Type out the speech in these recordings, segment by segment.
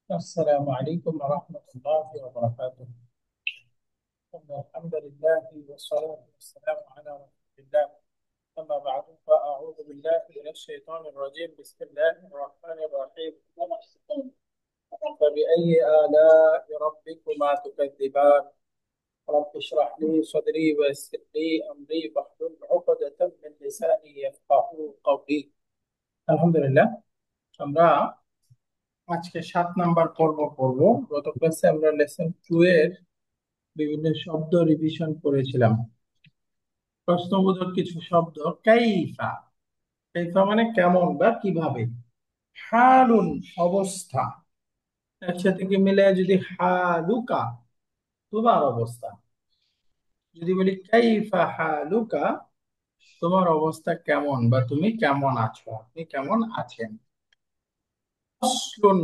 السلام عليكم ورحمة الله وبركاته. إن الحمد لله والصلاة والسلام على رسول الله. أما بعد فأعوذ بالله من الشيطان الرجيم. بسم الله الرحمن الرحيم. فبأي آلاء ربكما تكذبان؟ رب اشرح لي صدري ويسر لي أمري واحلل عقدة من لساني يفقهوا قولي. الحمد لله. আমরা আজকে 7 নাম্বার পর্ব পড়বো। গত ক্লাসে আমরা লেসন 2 এর বিভিন্ন শব্দ রিভিশন করেছিলাম। প্রশ্নবোধক কিছু শব্দ। কাইফা, কাইফা মানে কেমন বা কিভাবে। হালুন অবস্থা, একসাথে কি মিলে যদি হালুকা তোমার অবস্থা। যদি বলি কাইফা হালুকা, তোমার অবস্থা কেমন বা তুমি কেমন আছো, আপনি কেমন আছেন। ফসলুন,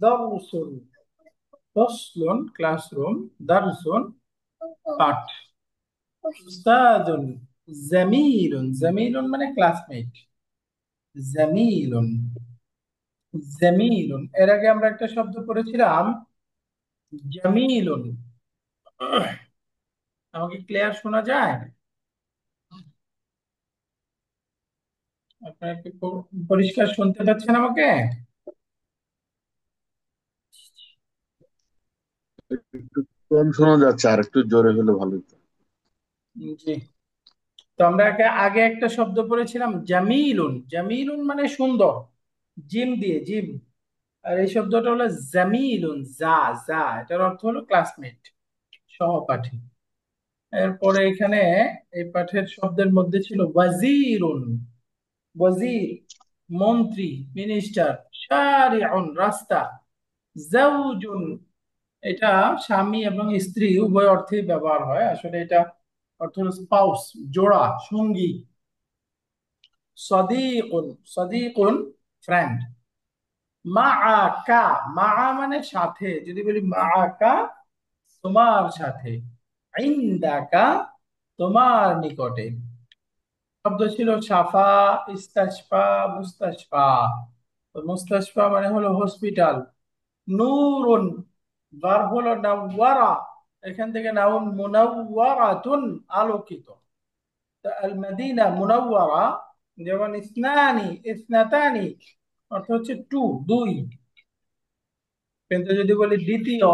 দারসুন, ফসলুন ক্লাসরুম, দারসুন পাঠ। উস্তাদুন, জামিলুন, জামিলুন মানে ক্লাসমেট। জামিলুন, জামিলুন এর আগে আমরা একটা শব্দ পড়েছিলাম জামিলুন। আমাকে ক্লিয়ার শোনা যায়? আপনারা কি পরিষ্কার শুনতে পাচ্ছেন আমাকে? একটু কম শোনা যাচ্ছে, আর একটু জোরে হলে ভালো হতো। জি। তো আমরা আগে একটা শব্দ পড়েছিলাম জামিলুন। জামিলুন মানে সুন্দর, জিম দিয়ে জিম। আর এই শব্দটা হলো জামিলুন, যা যা এটার অর্থ হলো ক্লাসমেট, সহপাঠী। এরপরে এখানে এই পাঠের শব্দের মধ্যে ছিল ওয়াজিরুন। ওয়াজির মন্ত্রী, মিনিস্টার। শারিউন রাস্তা। জাউজুন এটা স্বামী এবং স্ত্রী উভয় অর্থেই ব্যবহার হয়, আসলে এটা অর্থ হলো স্পাউস, জোড়া, সঙ্গী। সদিকুন, সদিকুন ফ্রেন্ড। মাআকা, মা মানে সাথে, যদি বলি মাআকা তোমার সাথে। ইনদাকা তোমার নিকটে। শব্দ ছিল সাফা, ইস্তাশফা, মুস্তাশফা। তো মুস্তাশফা মানে হলো হসপিটাল। নূরুন ভার্ব হলো নাওয়ারা, এখান থেকে নাউন মুনাওয়ারাতুন আলোকিত। তো আল মদিনা মুনাওয়ারা, যেমন ইসনানি, ইসনাতানি অর্থ হচ্ছে টু, দুই। কিন্তু যদি বলি দ্বিতীয়,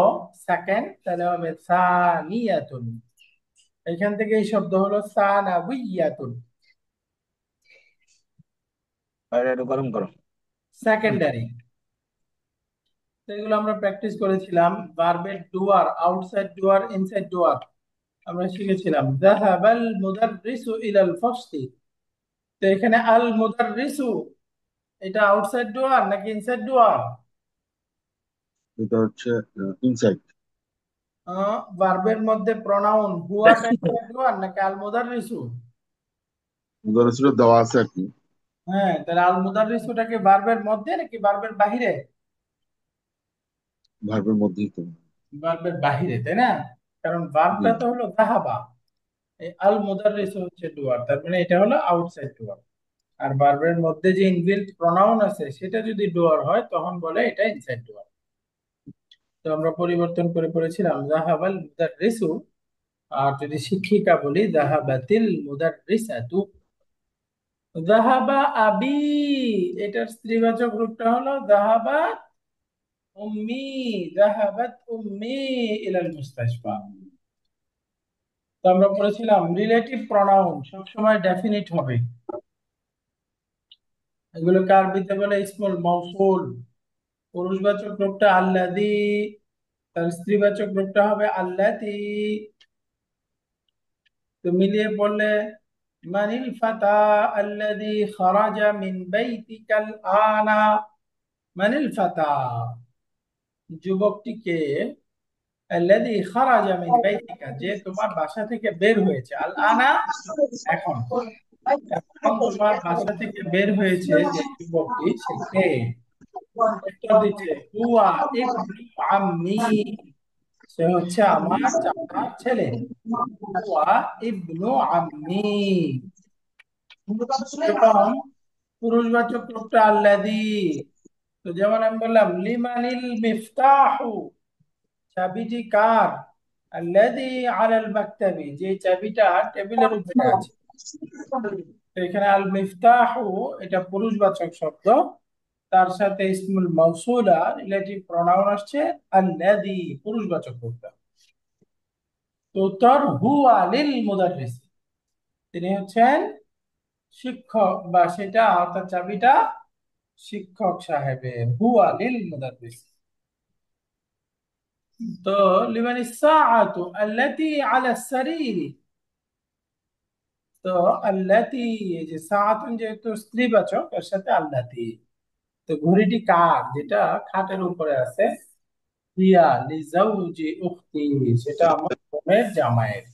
সেকেন্ড, তাহলে হবে সানিয়াতুন। এখান থেকে এই শব্দ হলো সানাবিয়াতুন, বাইরে একটু গরম করো। সেকেন্ডারি। তো এগুলো আমরা প্র্যাকটিস করেছিলাম। ভার্বের ডুয়ার, আউটসাইড ডুয়ার, ইনসাইড ডুয়ার আমরা শিখেছিলাম। যাহাবাল মুদাররিসু ইলাল ফাসলি। তো এখানে আল মুদাররিসু এটা আউটসাইড ডুয়ার নাকি ইনসাইড ডুয়ার? এটা হচ্ছে ইনসাইড। ভার্বের মধ্যে প্রনাউন হুয়াটা ইনসাইড ডুয়ার নাকি আল মুদাররিসু? উদাহরণ দেওয়া আছে আর কি। হ্যাঁ, তাহলে আল মুদাররিসুটা কি ভার্বের মধ্যে নাকি ভার্বের বাহিরে? ভার্বের মধ্যেই তো। ভার্বের বাহিরে, তাই না? কারণ জি। ভার্বটা তো হলো যাহাবা, এই আল মুদাররিসু হচ্ছে ডুয়ার, তার মানে এটা হলো আউটসাইড ডুয়ার। আর ভার্বের মধ্যে যে ইনবিল্ট প্রনাউন আছে সেটা যদি ডুয়ার হয় তখন বলে এটা ইনসাইড ডুয়ার। তো আমরা পরিবর্তন করে পড়েছিলাম জাহাবাল মুদাররিসু। আর যদি শিক্ষিকা বলি জাহাবাতিল মুদাররিসাতু। জাহাবা আবি, এটার স্ত্রীবাচক রূপটা হলো জাহাবাত উম্মি। জাহাবাত উম্মি ইলাল মুস্তাশফা। তো আমরা পড়েছিলাম রিলেটিভ প্রনাউন সবসময় ডেফিনিট হবে। এগুলোকে আরবিতে বলে ইসমুল মাউসুল। পুরুষবাচক রূপটা আল্লাযী, তার স্ত্রীবাচক রূপটা হবে আল্লাতী। তো মিলিয়ে পড়লে মানিল ফাতা আল্লাযী খারাজা মিন বাইতিকাল আনা। মানিল ফাতা যুবকটিকে, আল্লাযী খারাজা মিন বাইতিকা যে তোমার বাসা থেকে বের হয়েছে, আল আনা এখন। এখন তোমার বাসা থেকে বের হয়েছে যে যুবকটি, সে কে? উত্তর দিচ্ছে হুয়া ইবনু আম্মি, সে হচ্ছে আমার চাচার ছেলে। হুয়া ইবনু আম্মি। এবং পুরুষবাচক রূপটা আল্লাযী। তো যেমন আমি বললাম লিমানিল মিফতাহু, চাবিটি কার? আল্লাযী আলাল মাকতাবি, যে চাবিটা টেবিলের উপরে আছে। তো এখানে আল মিফতাহু এটা পুরুষবাচক শব্দ, তার সাথে ইসমুল মাউসুলা রিলেটিভ প্রোনাউন আসছে আল্লাযী, পুরুষবাচক শব্দ। তো উত্তর হুয়া লিল মুদাররিস, তিনি হচ্ছেন শিক্ষক, বা সেটা অর্থাৎ চাবিটা শিক্ষক সাহেবের। হুয়া লিল মুদাররিস। তো লিমান ইস-সাআতু আল্লাতী আলা সারীর, তো আল্লাতী, এই যে সাআতুন যেহেতু স্ত্রীবাচক এর সাথে আল্লাতী, তো ঘড়িটি কার, যেটা খাটের উপরে আছে? হিয়া লিজাউজি উখতি, সেটা আমার বোনের জামাইয়ের,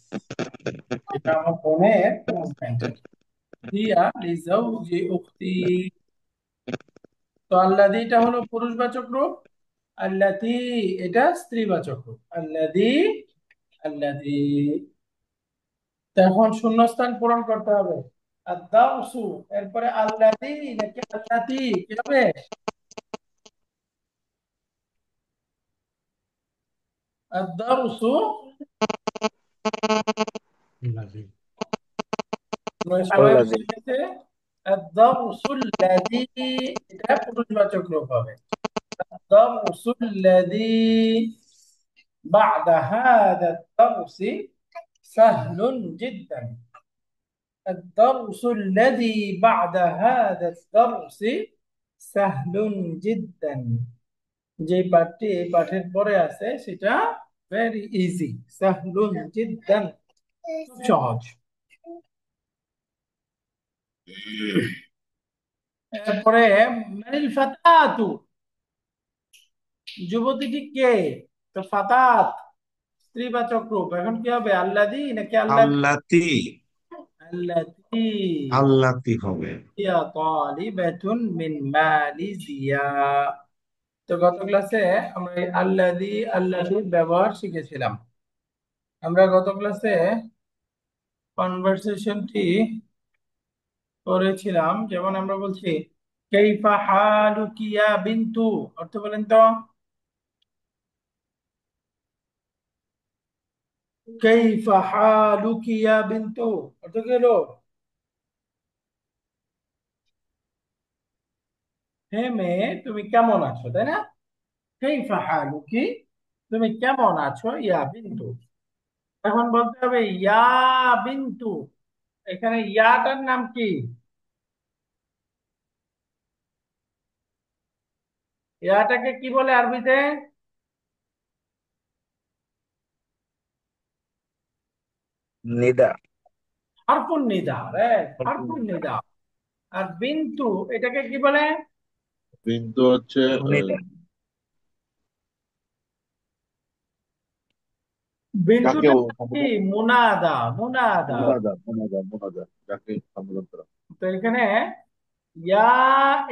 এটা আমার বোনের হাজবেন্ডের। হিয়া লিজাউজি উখতি। তো আল্লাযীটা হলো পুরুষবাচক রূপ, আল্লাতী এটা স্ত্রীবাচক রূপ। আল্লাযী। তো এখন শূন্যস্থান পূরণ করতে হবে। আদ-দারসু, এরপরে আল্লাযী নাকি আল্লাতী, কি হবে? আদ-দারসু, সবাই আল্লাহ বুঝে গেছে? আদ-দারসুল্লাযী, এটা পুরুষবাচক রূপ হবে। আদ-দারসুল্লাযী বা'দা হাযা আদ-দারসি সাহলুন জিদ্দান। الدرس الذي بعد هذا الدرس সাহলুন জিদ্দান, যে পাঠটি এই পাঠের পরে আছে সেটা ভেরি ইজি। সাহলুন জিদ্দান, খুব সহজ। এরপরে মানিল ফাতাতু, যুবতীটি কে? তো ফাতাত স্ত্রীবাচক রূপ, এখন কি হবে? আল্লাযী নাকি আল্লাতী? আল্লাতি। আল্লাতী। আল্লাতি হবে। হিয়া তালিবাতুন মিন মালিজিয়া। তো গত ক্লাসে আমরা এই আল্লাযী আল্লাযীর ব্যবহার শিখেছিলাম। আমরা গত ক্লাসে কনভারসেশনটি করেছিলাম, যেমন আমরা বলছি কাইফা হালুকি ইয়া বিনতু, অর্থ বলেন তো। কাইফা হালুকি ইয়া বিনতু, অর্থ কি হলো? হে মেয়ে তুমি কেমন আছো, তাই না? কাইফা হালুকি, তুমি কেমন আছো, ইয়া বিনতু। এখন বলতে হবে ইয়া বিনতু, এখানে ইয়াটার নাম কি? ইয়াটাকে কি বলে আরবিতে? নিদা। হারফুন নিদা, হারফুন নিদা। আর বিন্তু এটাকে কি বলে? কিন্তু হচ্ছে নিদা। যাকে বিন্তুটা কি? সম্বোধন, মুনাদা, মুনাদা। মোনাজা যাকে সম্বোধন করা। তো এখানে ইয়া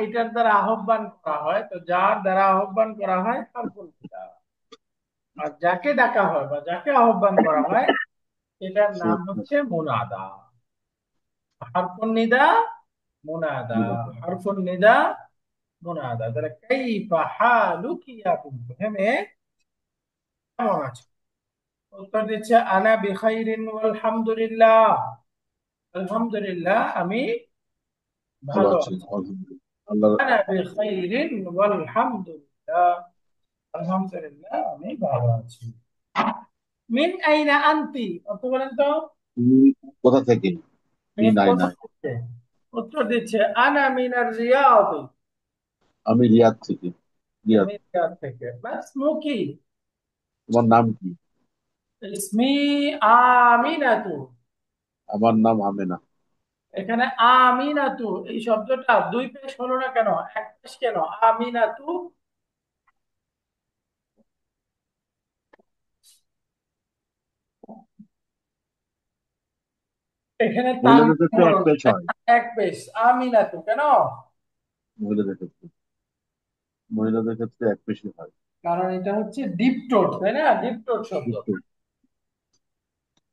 এটার দ্বারা আহ্বান করা হয়, তো যার দ্বারা আহ্বান করা হয় হারফুন নিদা। আর যাকে ডাকা হয় বা যাকে আহ্বান করা হয় এটার সে নাম হচ্ছে হচ্ছে মুনাদা। হারফুন নিদা, মুনাদা। মোনাজা। হারফুন নিদা, মুনাদা। তাহলে কাইফা হালুকি ইয়া বিন্তু, হে মেয়ে কেমন আছো? উত্তর দিচ্ছে আনা বিখাইরিন ওয়াল হামদুলিল্লাহ, আলহামদুলিল্লাহ আমি ভালো ভালো আছি আছি। আলহামদুলিল্লাহ। আল্লাহ। আনা বিখাইরিন ওয়াল হামদুলিল্লাহ, আলহামদুলিল্লাহ আমি ভালো আছি। মিন আইনা আনতি, অর্থ বলেন তো। তুমি কোথা থেকে? তুমি মিন কোথা আইনা। থেকে? উত্তর দিচ্ছে আনা মিনার রিয়াদ, আমি রিয়াদ থেকে। রিয়াদ। আমি রিয়াদ থেকে। বাস মুকি, তোমার নাম কি? ইসমি আমিনাতু। আমার নাম আমেনা। এখানে আমিনাতু এই শব্দটা দুই পেশ হলো না কেন, এক পেশ কেন? আমিনাতু, এখানে মহিলাদের তানবির ক্ষেত্রে এক হলো না, পেজ হয়। এক পেশ। আমিনাতু কেন? মহিলাদের ক্ষেত্রে, মহিলাদের ক্ষেত্রে এক পেশই হয়। কারণ এটা হচ্ছে ডিপ টোট, তাই না? ডিপ টোট শব্দ, বুঝতে?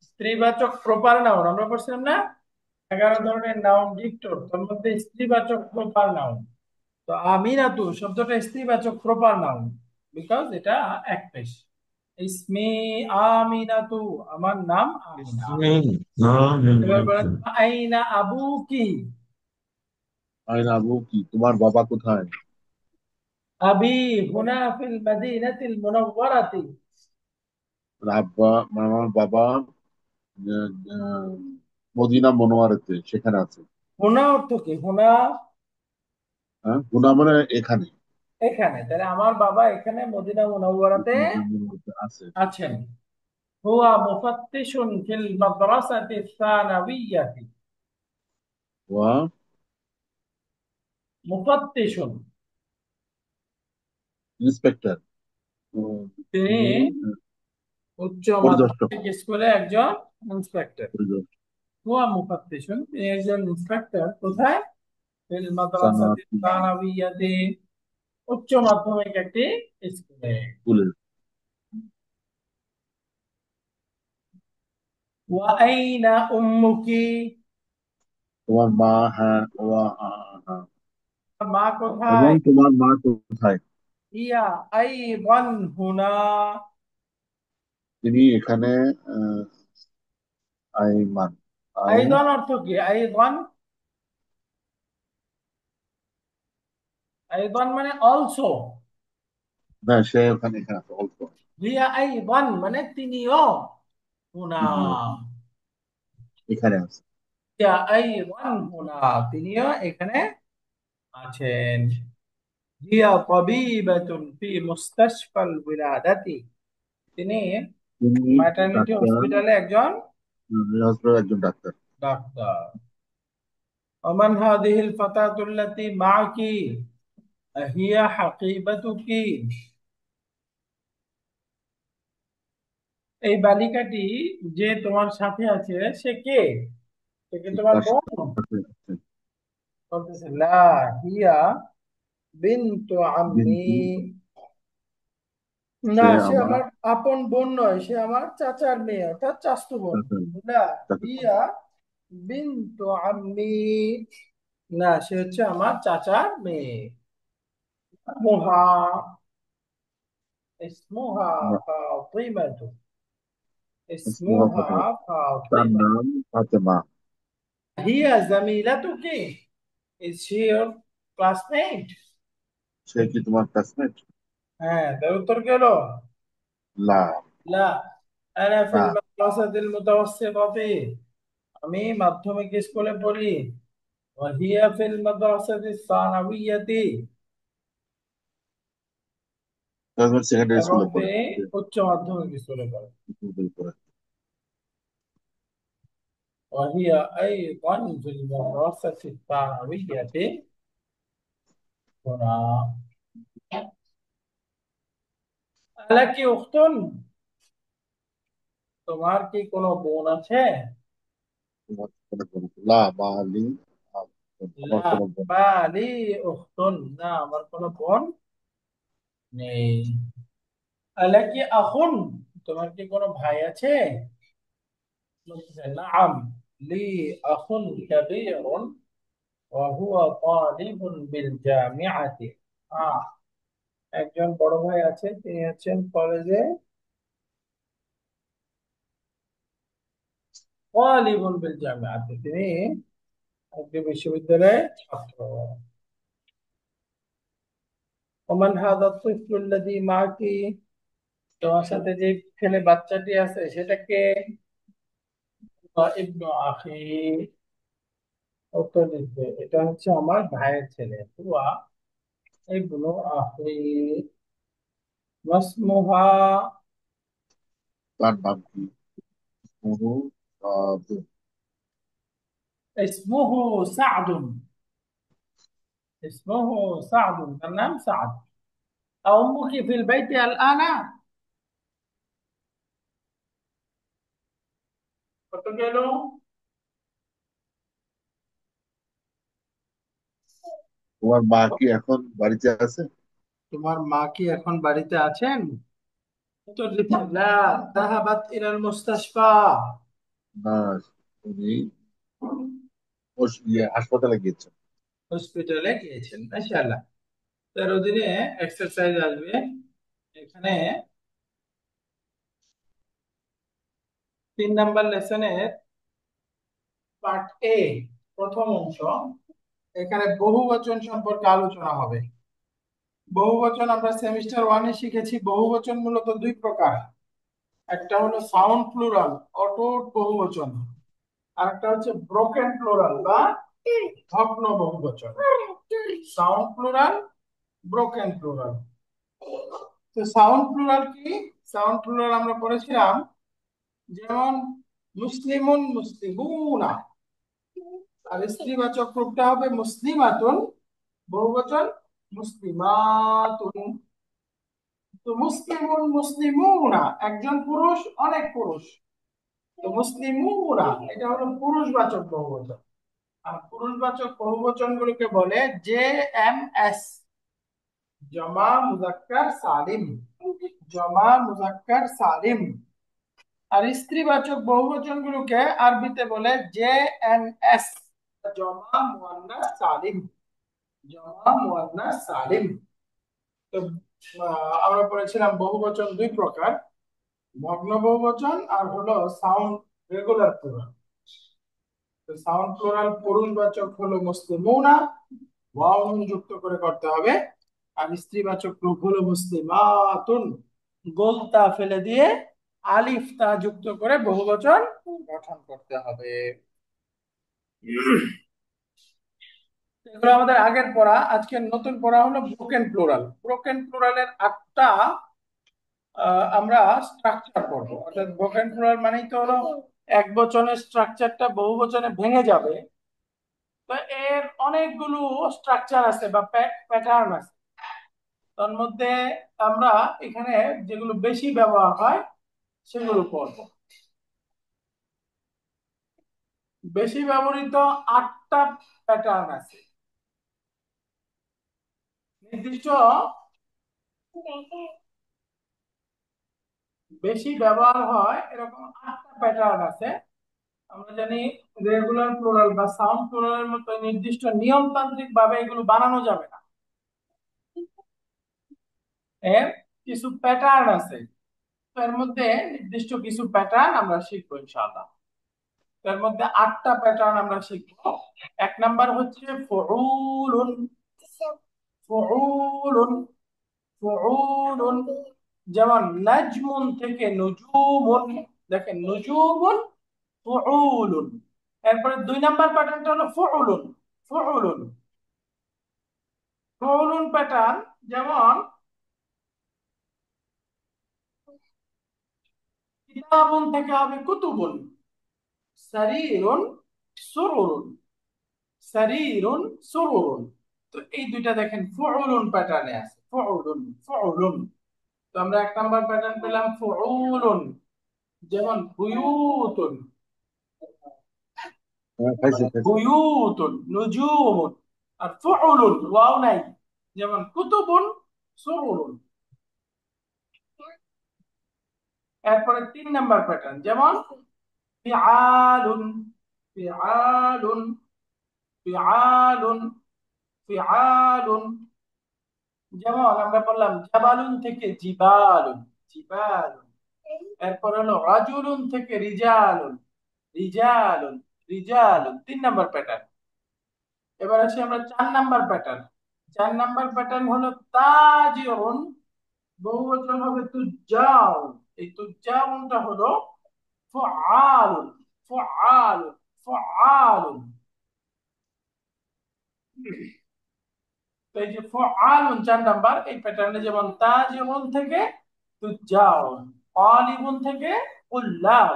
স্ত্রীবাচক প্রপার নাউন আমরা পড়ছিলাম না? 11 ধরনের নাউন ডিপ টোট, তার মধ্যে স্ত্রীবাচক প্রপার নাউন। তো আমিনাতু শব্দটা স্ত্রীবাচক প্রপার নাউন, বিকজ এটা এক পেশ। ইসমি আমিনাতু, আমার নাম আমিনা। ইসমিন নামিন। এবার বলেন আইনা আবু কি। আইন আবু কি, তোমার বাবা কোথায়? আবি হুনা ফিল মাদিনাতিল মুনাওয়ারাতি। আর আব্বা, মানে আমার বাবা আহ, মদিনা মনোয়ারাতে সেখানে আছে। হুনা অর্থ কি? হুনা হ্যাঁ, গুনা মানে এখানে। এখানে, তাহলে আমার বাবা এখানে মদিনা মুনাওয়ারাতে মদিনা মনোয়ারাতে আছে। আছেন। হুয়া মুফাত্তিশুন ফিল মাদ্রাসাতি সানাবিয়্যাতি। ওয়া মুফাত্তিশুন, ইন্সপেক্টর। তিনি তিনি উচ্চ পরিদর্শক। মাধ্যমিক স্কুলে একজন ইন্সপেক্টর। পরিদর্শক হুয়া মুফাত্তিশুন, তিনি একজন ইন্সপেক্টর কোথায়? ফিল মাদ্রাসাতি সানাতি সানাবিয়্যাতি, উচ্চ মাধ্যমিক একটি স্কুলে। স্কুলের। ওয়া আইনা উম্মুকি, তোমার মা, হ্যাঁ, ওয়া হ্যাঁ। মা এবং কোথায়? তোমার মা কোথায়? হিয়া আইদান হুনা। তিনি এখানে। আহ, আইমান, আই আইদান অর্থ কি? আইদান, আইদান মানে অলসো। না, সে ওখানে, এখানে আছে অল্প। হিয়া আইদান মানে তিনিও। হুনা, তিনিও এখানে আছে। হিয়া আইদান হুনা, তিনিও এখানে আছেন। হিয়া তাবিবাতুন ফি মুস্তাশফাল উইলাদাতি, তিনি তিনি ম্যাটারনিটি ডাক্তার, হসপিটালে একজন হসপিটালের একজন ডাক্তার। ডাক্তার। ওমান হাদিহিল ফাতাতুল্লাতি মাকি হিয়া হাকিবাতুকি, এই বালিকাটি যে তোমার সাথে আছে সে কে? সে কি তোমার তার বোন? সাথে আছে। বলতেছে লা হিয়া বিনতু আম্মি, কিন্তু না সে সে আমার আমার আপন বোন নয়, সে আমার চাচার মেয়ে অর্থাৎ চাচাতো বোন। চাচা। না চাচা। হিয়া বিনতু আম্মি, না সে হচ্ছে আমার চাচার মেয়ে। মুহা, ইসমুহা না, ফাতিমাতু, ইসমুহা ইসমুহা ফাতেমা, তার ফাতিমা। নাম ফাতেমা। হিয়া জামিলাতুকি, ইজ শি ইওর ক্লাসমেট? সে কি তোমার ক্লাসমেট? হ্যাঁ, তার উত্তর কি হলো? লা। লা। আনা না, ফিল মাদ্রাসাতিল মুতাওয়াসসিতাতি, আমি মাধ্যমিক স্কুলে পড়ি। ওয়া হিয়া ফিল মাদ্রাসাতিস সানাবিয়্যাতি, সেকেন্ডারি এবং স্কুলে পড়ে। তিনি উচ্চ মাধ্যমিক স্কুলে পড়েন। পড়ে। ওয়া হিয়া আইদান ফিল মাদ্রাসাতিস সানাবিয়্যাতি হুনা। আলাকি উখতুন, তোমার কি কোনো বোন আছে? তোমার কোনো বোন? লা মালি, আমার লা কোনো বোন। বালি উখতুন, না আমার কোনো বোন নেই। আলাকি আখুন, তোমার কি কোনো ভাই আছে? বলতেছে নাআম, লি আখুন কাবীরুন ওয়া হুয়া তালিবুন বিল জামিআতি। আহ, একজন বড় ভাই আছে, তিনি হচ্ছেন কলেজে তালিবুন বিল জামিআতি, তিনি একটি বিশ্ববিদ্যালয়ের ছাত্র। ওমান হাদা তিফলু আল্লাযী মা'কি, তোমার সাথে যে ছেলে বাচ্চাটি আছে সেটা কে? ইবনু আখি, উত্তর দিচ্ছে এটা হচ্ছে আমার ভাইয়ের ছেলে। হুয়া ইবনু আখি। মাসমুহা, তার নাম কি? ইসমুহু ইসমুহু সা'দুন, ইসমুহু সা'দুন, তার নাম সা'দ। আউম্মুকি ফিল বাইতি আল আনা, কত গেল? তোমার মা কি এখন বাড়িতে আছে? তোমার মা কি এখন বাড়িতে আছেন? উত্তর দিচ্ছে লা, যাহাবাত ইলাল মুস্তাশফা, না, উনি হাসপাতালে গিয়েছেন। হসপিটালে গিয়েছেন। মাশাআল্লাহ। 13 দিনে এক্সারসাইজ আসবে। এখানে 3 নাম্বার লেসনের পার্ট এ, প্রথম অংশ। এখানে বহুবচন সম্পর্কে আলোচনা হবে। বহুবচন আমরা সেমিস্টার 1-এ শিখেছি। বহুবচন মূলত দুই প্রকার। একটা হলো সাউন্ড প্লুরাল, অটুট বহুবচন। আর একটা হচ্ছে ব্রোকেন প্লুরাল বা ভগ্ন বহুবচন। Sound plural, broken plural. তো সাউন্ড প্লুরাল কি? সাউন্ড প্লুরাল আমরা পড়েছিলাম, যেমন মুসলিমুন, মুসলিমুনা। আর স্ত্রীবাচক রূপটা হবে মুসলিমাতুন, বহুবচন মুসলিমাতুন। তো মুসলিমুন, মুসলিমুনা একজন পুরুষ, অনেক পুরুষ। তো মুসলিমুনা এটা হলো পুরুষবাচক বহুবচন। আর পুরুষবাচক বহুবচন গুলোকে বলে জে এম এস, জমা মুজাক্কার সালিম। জমা মুজাক্কার সালিম। আর স্ত্রীবাচক বহুবচন গুলোকে আরবিতে বলে জে এন এস, জমা মুয়ান্নাস সালিম। জমা মুয়ান্নাস সালিম। তো আমরা পড়েছিলাম বহুবচন দুই প্রকার, ভগ্ন বহুবচন আর হলো সাউন্ড রেগুলার প্লুরাল। তো সাউন্ড প্লুরাল পুরুষবাচক হলো মুসলিমুনা, ওয়াও নুন যুক্ত করে করতে হবে। আর স্ত্রীবাচক রূপ হলো মুসলিমাতুন, গোলতা ফেলে দিয়ে আলিফ তা যুক্ত করে বহুবচন গঠন করতে হবে। এগুলো আমাদের আগের পড়া। আজকের নতুন পড়া হলো ব্রোকেন প্লুরাল। ব্রোকেন প্লুরালের 8টা আমরা স্ট্রাকচার পড়বো। অর্থাৎ ব্রোকেন প্লুরাল মানেই তো হলো এক বচনের স্ট্রাকচারটা বহু বচনে ভেঙে যাবে। তো এর অনেকগুলো স্ট্রাকচার আছে বা প্যাটার্ন আছে। তার মধ্যে আমরা এখানে যেগুলো বেশি ব্যবহার হয় সেগুলো পড়বো। বেশি ব্যবহৃত 8টা প্যাটার্ন আছে। নির্দিষ্ট বেশি ব্যবহার হয় এরকম 8টা প্যাটার্ন আছে। আমরা জানি রেগুলার প্লুরাল বা সাউন্ড প্লুরালের মতো নির্দিষ্ট নিয়মতান্ত্রিক ভাবে এগুলো বানানো যাবে না। এর কিছু প্যাটার্ন আছে। এর মধ্যে নির্দিষ্ট কিছু প্যাটার্ন আমরা শিখবো ইনশাআল্লাহ। এর মধ্যে 8টা প্যাটার্ন আমরা শিখবো। 1 নাম্বার হচ্ছে ফুউলুন। ফুউলুন, ফুউলুন। যেমন নাজমুন থেকে নুজুমুন। দেখেন নুজুমুন, ফুউলুন। এরপরে 2 নাম্বার প্যাটার্নটা হলো ফুউলুন। ফুউলুন, ফুউলুন প্যাটার্ন। যেমন কিতাবুন থেকে হবে কুতুবুন। সারিরুন, সুরুরুন। সারিরুন, সুরুরুন। তো এই দুইটা দেখেন ফুউলুন প্যাটার্নে আছে। ফুউলুন, ফুউলুন। তো আমরা 1 নাম্বার প্যাটার্ন পেলাম ফুউলুন। যেমন বুয়ুতুন, খাইছি খাইছি। বুয়ুতুন, নুজুমুন। আর ফুউলুন ওয়াও নাই, যেমন কুতুবুন, সুরুরুন। এরপরে 3 নাম্বার প্যাটার্ন, যেমন ফিআলুন, ফিআলুন, ফিআলুন, ফিআলুন। যেমন আমরা বললাম জাবালুন থেকে জিবালুন, জিবালুন। এরপর হলো রাজুলুন থেকে রিজালুন, রিজালুন, রিজালুন। 3 নাম্বার প্যাটার্ন। এবার আসি আমরা 4 নাম্বার প্যাটার্ন। 4 নাম্বার প্যাটার্ন হলো তাজিরুন, বহুবচন হবে তুজ্জাউন। এই তুজ্জাউনটা হলো ফুআলুন, ফুআলুন, ফুআলুন। তো এই যে ফুআলুন 4 নাম্বার, এই প্যাটার্নে যেমন তাজিরুন থেকে তুজ্জাউন, তালিবুন থেকে তুল্লাব।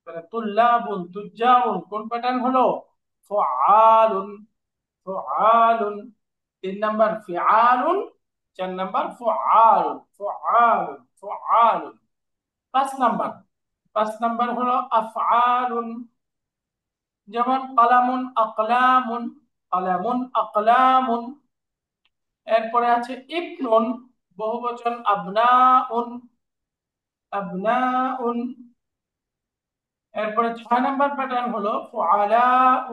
তাহলে তুল্লাবুন, তুজ্জাউন কোন প্যাটার্ন হলো? ফুআলুন, ফুআলুন। 3 নাম্বার ফিআলুন, 4 নাম্বার ফুআলুন, ফুআলুন, ফুআলুন। 5 নাম্বার, 5 নাম্বার হলো আফআলুন। যেমন কালামুন, আকলামুন, কালামুন, আকলামুন। এরপরে আছে ইবনুন, বহুবচন আবনাউন, আবনাউন। এরপরে 6 নাম্বার প্যাটার্ন হলো ফুআলাউ,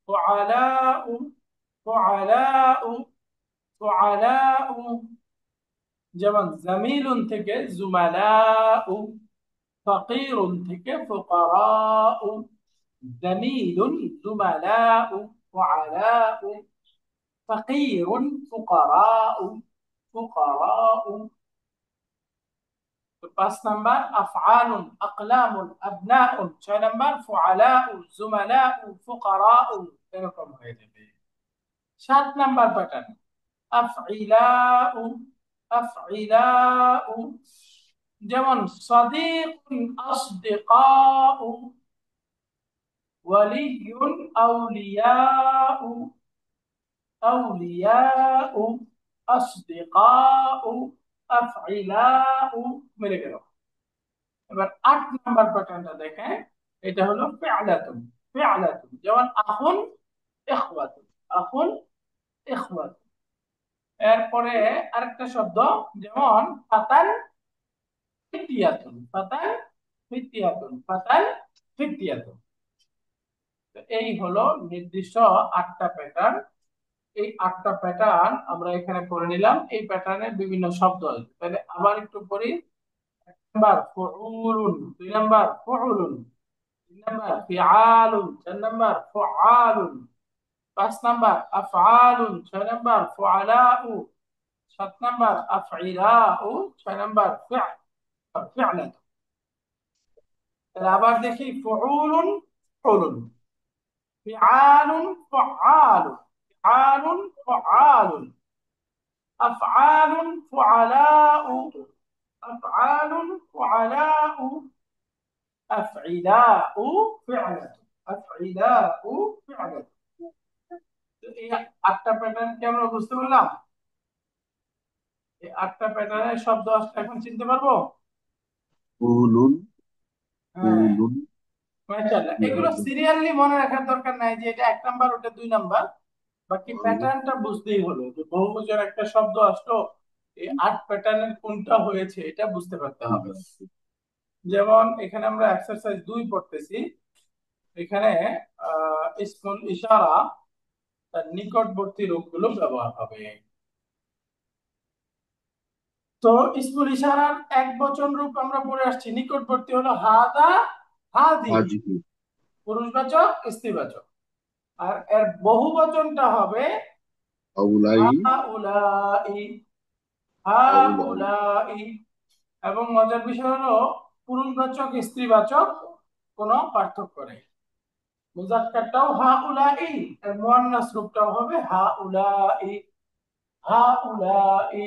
ফুআলাউ, ফুআলাউ। ফুআলাউ, যেমন জামিলুন থেকে জুমালাউ, ফাকিরুন থেকে ফুকারাউ, জামিলুন জুমালাউ ফুআলাউ, ফাকিরুন ফুকারাউ, ফুকারাউ। তো 5 নাম্বার আফআলুন আকলামুন আবনাউন, 6 নাম্বার ফুআলাউ জুমালাউ ফুকারাউ, এরকম হয়ে যাবে। 7 নাম্বার প্যাটার্ন আফইলাউ, আফইলাউ, যেমন সাদিকুন আসদিকাউ, ওয়ালিয়ুন আউলিয়াউ, আউলিয়াউ, আসদিকাউ, আফইলাউ, মিলে গেল। এবার 8 নাম্বার প্যাটার্নটা দেখেন, এটা হলো ফিআলাতুন, ফিআলাতুন, যেমন আখুন ইখওয়াতুন, আখুন ইখওয়াতুন। এরপরে আরেকটা শব্দ, যেমন ফাতান ফিতিয়াতুন, ফাতান ফিতিয়াতুন, ফাতান ফিতিয়াতুন। তো এই হলো নির্দিষ্ট 8টা প্যাটার্ন। এই 8টা প্যাটার্ন আমরা এখানে করে নিলাম। এই প্যাটার্নের বিভিন্ন শব্দ আছে, তাহলে আবার একটু পড়ি। 1 নাম্বার ফুউলুন, 2 নাম্বার ফুউলুন, 3 নাম্বার ফিআলুন, 4 নাম্বার ফুআলুন, 5 নাম্বার আফআলুন, 6 নাম্বার ফুআলাউ, 7 নাম্বার আফইলাউ, 6 নাম্বার ফি'লাতুন। তাহলে আবার দেখি ফুউলুন, ফুউলুন, ফিআলুন, ফুআলুন, ফিআলুন, ফুআলুন, আফআলুন, ফুআলাউ, আফআলুন, ফুআলাউ, আফইলাউ, ফি'লাতুন, আফইলাউ, ফি'লাতুন। তো এই 8টা প্যাটার্ন কি আমরা বুঝতে পারলাম? এই 8টা প্যাটার্নের শব্দ এখন চিনতে পারবো? ফুলুন, হ্যাঁ, ফুলুন, মাশাআল্লাহ। এগুলো ফিআলুন, সিরিয়ালি মনে রাখার দরকার নাই যে এটা 1 নাম্বার ওটা 2 নাম্বার, বাকি ফালুন, প্যাটার্নটা বুঝতেই হলো যে বহুবচন একটা শব্দ আসলো, এই 8 প্যাটার্নের কোনটা হয়েছে এটা বুঝতে পারতে হবে। ফিআলুন। যেমন এখানে আমরা এক্সারসাইজ 2 পড়তেছি। এখানে ইসমুল ইশারা তার নিকটবর্তী রূপগুলো ব্যবহার হবে। তো ইসমুল ইশারার এক বচন রূপ আমরা পড়ে আসছি, নিকটবর্তী হলো হাদা, হাদিহি, আজিহি, পুরুষবাচক স্ত্রীবাচক। আর এর বহুবচনটা হবে হাউলাই, হাউলাই, হাউলাই, হাউলাই। এবং মজার বিষয় হলো পুরুষবাচক স্ত্রীবাচক কোনো পার্থক্য নেই। মুজাক্কারটাও হাউলাই, এর মুয়ান্নাস রূপটাও হবে হাউলাই, হাউলাই।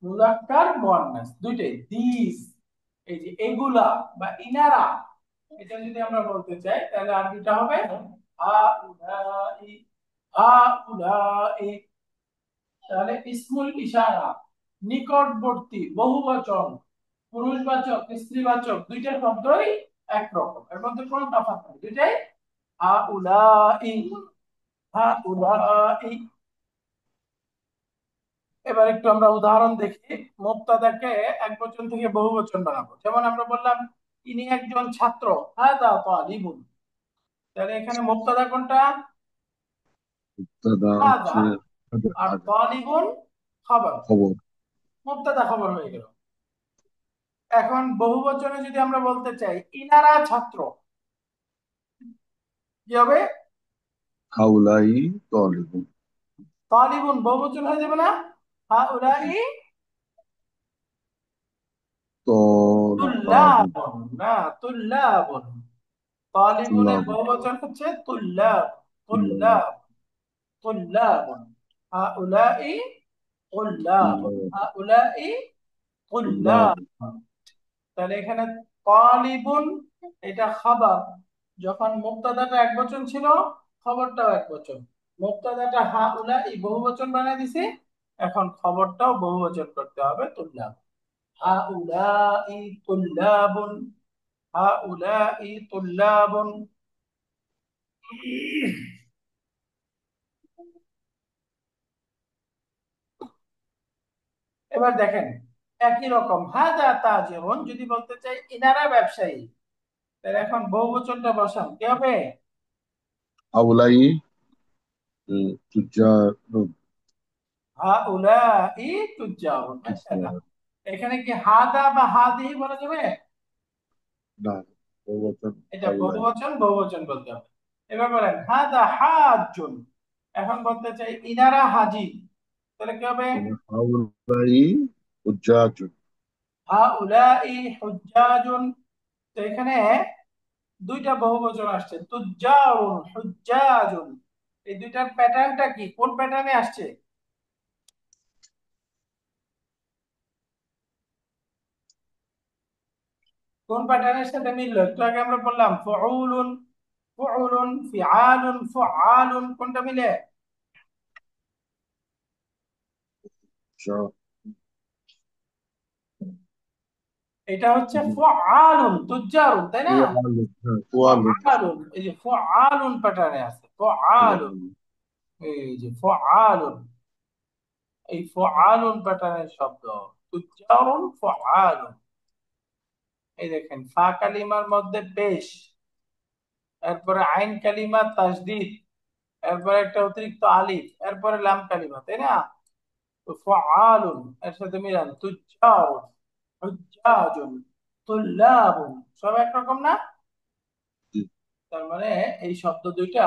মুজাক্কার মুয়ান্নাস দুইটাই দিস। এই যে এগুলা বা ইনারা, এটা যদি আমরা বলতে চাই তাহলে আরবিটা হবে হাউলাই, হাউলাই। তাহলে ইসমুল ইশারা নিকটবর্তী বহুবচন পুরুষবাচক স্ত্রীবাচক দুইটা শব্দই একরকম, এর মধ্যে কোনো তফাৎ নেই, দুইটাই হাউলাই, হাউলাই। এবার একটু আমরা উদাহরণ দেখি। মুবতাদাকে একবচন থেকে বহুবচন বানাবো, যেমন আমরা বললাম ইনি একজন ছাত্র, হাদা তালিবুন। তাহলে এখানে মুবতাদা কোনটা? মুবতাদা হাদা, হচ্ছে আর হাদা, তালিবুন খবর, খবর, মুবতাদা খবর হয়ে গেল। এখন বহুবচনে যদি আমরা বলতে চাই ইনারা ছাত্র, কি হবে? হাউলাই, তলিবুন, তালিবুন বহুবচন হয়ে যাবে না? হাউলাই তলাবুন, তুল্লাবুন, না তুল্লাবুন। তালিবুনের তুল্লাবুন, বহুবচন হচ্ছে তুল্লাব, তুল্লাব, তুল্লাব, তুল্লাবুন। হাউলাই তুল্লাবুন, তুল্লাব, হাউলাই তুল্লাব, তুল্লাবুন। তাহলে এখানে তালিবুন এটা খাবার, যখন মুবতাদাটা একবচন ছিল খবরটাও একবচন। মুবতাদাটা হাউলাই বহুবচন বানাই দিছি, এখন খবরটাও বহুবচন করতে হবে তুল্লাব। হাউলাই তুল্লাবুন, হাউলাই তুল্লাবুন। এবার দেখেন একই রকম হাদা তাজিরুন যদি বলতে চাই ইনারা ব্যবসায়ী, তাহলে এখন বহুবচনটা বসান কি হবে? হাউলাই, তুজ্জারুন, হাউলাই তুজ্জারুন, মাশাআল্লাহ। এখানে কি হাদা বা হাদিহি বলা যাবে? না, বহুবচন এটা হাউলাই। বহুবচন, বহুবচন বলতে হবে। এবার বলেন হাদা হাজ্জুন, এখন বলতে চাই ইনারা হাজি, তাহলে কি হবে? হাউলাই হুজ্জাজুন। হাউলাই হুজ্জাজুন। তো এখানে দুইটা বহুবচন আসছে, তুজ্জারুন হুজ্জাজুন। এই দুইটার প্যাটার্নটা কি, কোন প্যাটার্নে আসছে? কোন প্যাটার্নের সাথে মিললো? একটু আগে আমরা বললাম ফুউলুন, ফুউলুন, ফিআলুন, ফুআলুন, কোনটা মিলে? এটা হচ্ছে ফুআলুন তুজ্জারুন, তাই না? কুয়ালু, হ্যাঁ কুয়ালু। ফুআলুন, এই যে ফুআলুন প্যাটার্নে আছে, ফুআলুন, এই যে ফুআলুন, এই ফুআলুন প্যাটার্নের শব্দ, তুজ্জারুন ফুআলুন। এই দেখেন ফা কালিমার মধ্যে পেশ, এরপরে আইন কালিমা তাসদীদ, এরপরে একটা অতিরিক্ত আলিফ, এরপরে লাম কালিমা, তাই না? তো ফাআলুন এর সাথে মিলান তুজ্জারুন, হুজ্জাজুন, তুল্লাবুন, সব একরকম না? তার মানে এই শব্দ দুইটা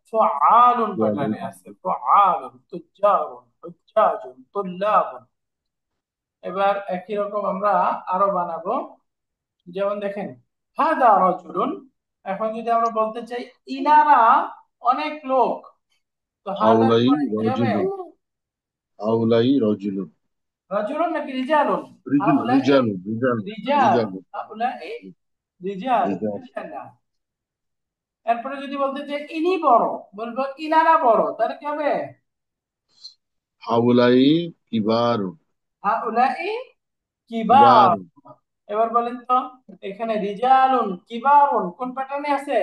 ফাআলুন প্যাটার্নে আছে, ফাআলুন তুজ্জারুন হুজ্জাজুন তুল্লাবুন। এবার একই রকম আমরা আরো বানাবো, যেমন দেখেন হাদা রাজুলুন, এখন যদি আমরা বলতে চাই ইনারা অনেক লোক, তো হাদার হাউলাই পরে কি হবে? রজুলুন। হাউলাই রজুলুন। রাজুলুন নাকি রিজালুন? রিজুল, হাউলাই রিজালুন, রিজাল, রিজাল, রিজালুন, হাউলাই রিজাল, রিজাল। মাশাআল্লাহ। এরপরে যদি বলতে চাই ইনি বড়, বলবো ইনারা বড়, তাহলে কি হবে? হাউলাই কিবারুন। হাউলাই কিবার। কিবারুন। এবার বলেন তো, এখানে রিজালুন কিবারুন কোন প্যাটার্নে আছে?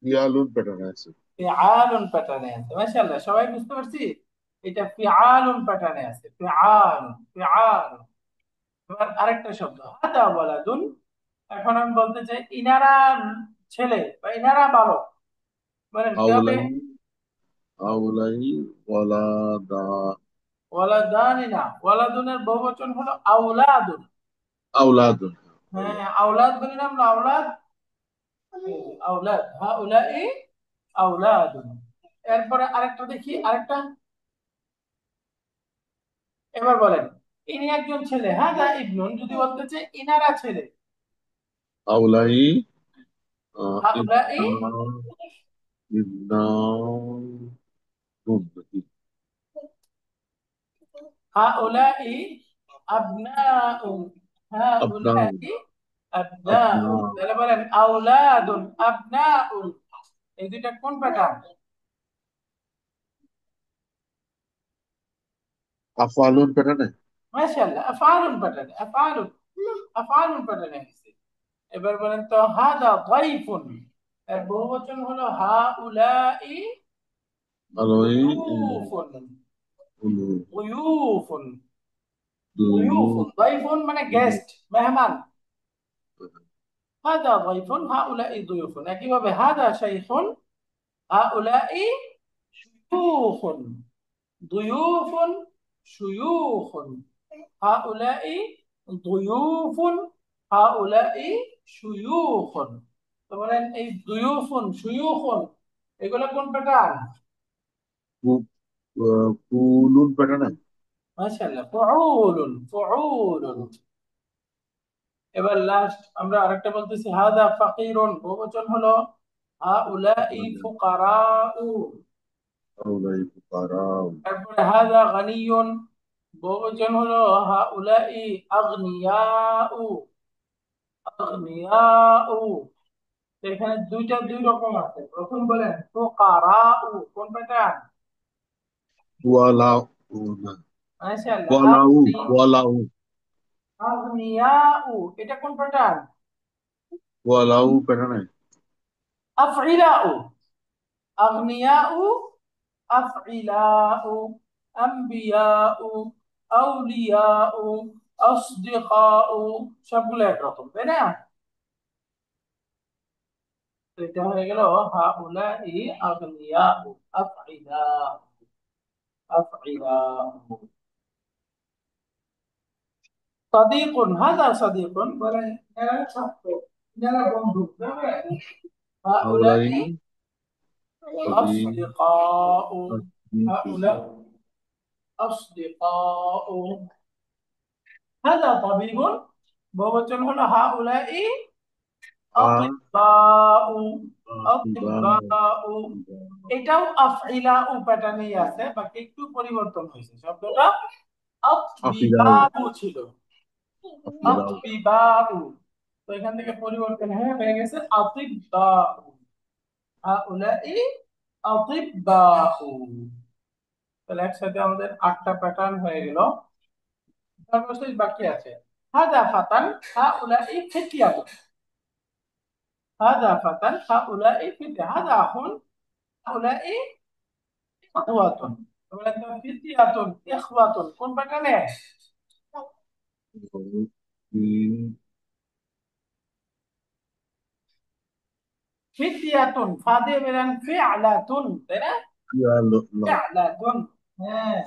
ইয়ালুন প্যাটার্ন আছে। ফিআলুন প্যাটার্নে আছে, মাশাআল্লাহ, সবাই বুঝতে পারছি। এটা ফিআলুন প্যাটার্নে আছে, ফিআলুন, ফিআলুন। এবার আরেকটা শব্দ হাদা ওয়ালাদুন, এখন আমি বলতে চাই ইনারা ছেলে বা ইনারা বালক, বলেন কি হবে? হাউলাই, হাউলাই ওয়ালাদা। ওয়ালাদানি না, ওয়ালাদুনের বহুবচন হলো আউলাদুন। আউলাদুন। হ্যাঁ, আউলাদ বলি না আমরা, আউলাদ, আউলাদ, হাউলাই আউলাদুন। এরপরে আরেকটা দেখি, আরেকটা। এবার বলেন ইনি একজন ছেলে, হ্যাঁ দা ইবনুন, যদি বলতে চাই ইনারা ছেলে, হাউলাই হাউলাই ইবনা, ইবনা নুন নাকি? হাউলাই আবনাউন, আবনাউ, হাউলাই আবনাউন, আবনাউ। তাহলে বলেন আউলাদুন আবনাউন। এই দুইটা কোন প্যাটার্ন? আফআলুন প্যাটার্নে। মাশাআল্লাহ, আফআলুন প্যাটার্ন, আফআলুন, আফআলুন প্যাটার্নে গেছে। এবার বলেন তো হাদা দাইফুন, এর বহুবচন হলো হাউলাই আলোই দুয়ুফুন, উলু, দুয়ুফুন, দুলু। দুয়ুফুন, দাইফুন মানে গেস্ট, মেহমান। হাদা দাইফুন হাউলাই দুয়ুফুন, একইভাবে হাদা শাইখুন হাউলাই শুয়ুখুন, দুয়ুফুন শুয়ুখুন, হাউলাই দুয়ুফুন হাউলাই শুয়ুখুন। তো বলেন এই দুয়ুফুন শুয়ুখুন এগুলো কোন প্যাটার্ন? কুলুন প্যাটার্নে। মাশাআল্লাহ, ফুউলুন, ফুউলুন। এবার লাস্ট আমরা আরেকটা বলতেছি হাদা ফাকিরুন, বহুবচন হলো হাউলাই ফুকারাউ। হাউলাই ফুকারাউ। তারপরে হাদা গানিয়ুন, বহুবচন হলো হাউলাই আগনিয়াউ, আগনিয়াউ। তো এখানে দুইটা দুই রকম আছে, প্রথম বলেন ফুকারাউ কোন প্যাটার্ন? ওয়ালাউ না, মাশাআল্লাহ, ওয়ালাউ, ওয়ালাউ, আগনিয়াউ, এটা কোন প্যাটার্ন? ওয়ালাউ প্যাটার্নে। আফইলাউ, আগনিয়াউ, আফইলাউ, আম্বিয়াউ, আউলিয়াউ, আসদিকাউ, সবগুলো একরকম, তাই না? তো এটা হয়ে গেল হাউলাই আগনিয়াউ, আফইলাউ। أفعلاء. صديق، هذا صديق ولا يا صاحب يا بندو. هؤلاء হাওলাই সদি أصدقاء. আসদিকু هؤلاء أصدقاء. هذا طبيب، بوجه هنا هؤلاء আ أطباء. আতিবা أطباء এটাও আফইলাউ প্যাটার্নেই আছে, বাকি একটু পরিবর্তন হয়েছে। শব্দটা আফিরাও আতবিবাউ ছিল, আফিরাও আতবিবাউ। তো এখান থেকে পরিবর্তন হয়ে গেছে আতিব্বাউ। হাউলাই আতিব্বাউ। তাহলে একসাথে আমাদের 8টা প্যাটার্ন হয়ে গেল। সর্বশেষ বাকি আছে হাদা ফাতান হাউলাই ফিতয়াতুন। হাদা ফাতান হাউলাই ফিতয়া। হাদা আখুন হাউলাই ইখওয়াতুন। তোমরা তো ফিতয়াতুন ইখওয়াতুন কোন প্যাটার্নে? ফিতয়াতুন ফা দিয়ে বেরান ফিআলাতুন, তাই না? ইয়াল্লাহ ফিআলাতুন, হ্যাঁ,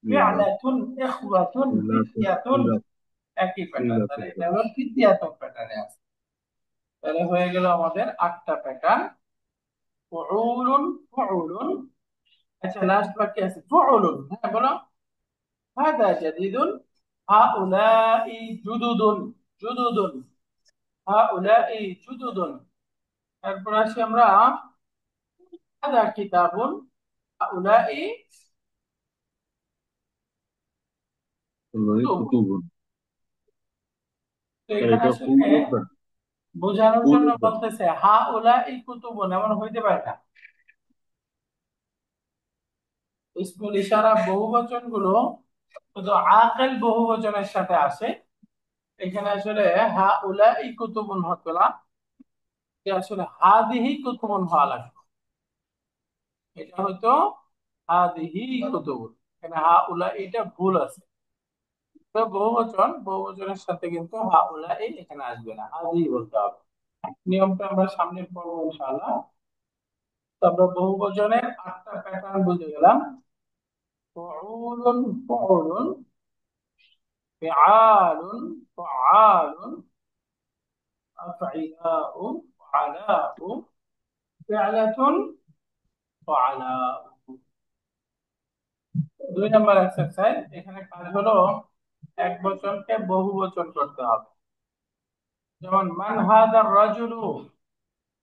ইয়াল্লাহ ফিআলাতুন ইখওয়াতুন ইলাতুন ফিতয়াতুন ইলাতুন একই প্যাটার্ন। তাহলে এটা ইলাতুন হলো ফিতয়াতুন প্যাটার্নে আছে। তাহলে হয়ে গেল আমাদের 8টা প্যাটার্ন। ফুউলুন ফুউলুন। আচ্ছা, লাস্ট বাকি আছে ফুউলুন। হ্যাঁ বলো। হাদা জাদিদুন হাউলাই জুদুদুন। জুদুদুন হাউলাই জুদুদুন। তারপর আসি আমরা হাদা কিতাবুন হাউলাই আল্লাহ কুতুবুন। কুতুবুন। তো এখানে এটা আসলে ফুল উঠবে বোঝানোর ফুল জন্য উঠবে বলতেছে হাউলাই কুতুবুন, এমন হইতে পারে না। ইসমুল ইশারা বহুবচন গুলো শুধু আকিল বহুবচনের সাথে আসে। এখানে আসলে হাউলাই কুতুবুন হতো না, এটা আসলে হাদিহি কুতুবুন হওয়া লাগবে। এটা হয়তো হাদিহি কুতুবুন, এখানে হাউলাই এটা ভুল আছে। তো বহুবচন, বহুবচনের সাথে কিন্তু হাউলাই এখানে আসবে না, হাদিহি বলতে হবে। নিয়মটা আমরা সামনে পড়বো ইনশাআল্লাহ। তো আমরা বহুবচনের 8টা প্যাটার্ন বুঝে গেলাম। ফুউলুন ফুউলুন, ফিআলুন ফুআলুন, আফইলাউ ফুআলাউ, ফিআলাতুন ফুআলাউ। 2 নম্বর এক্সারসাইজ, এখানে কাজ হলো এক বচনকে বহু বচন করতে হবে। যেমন মান হাদার রাজুলু,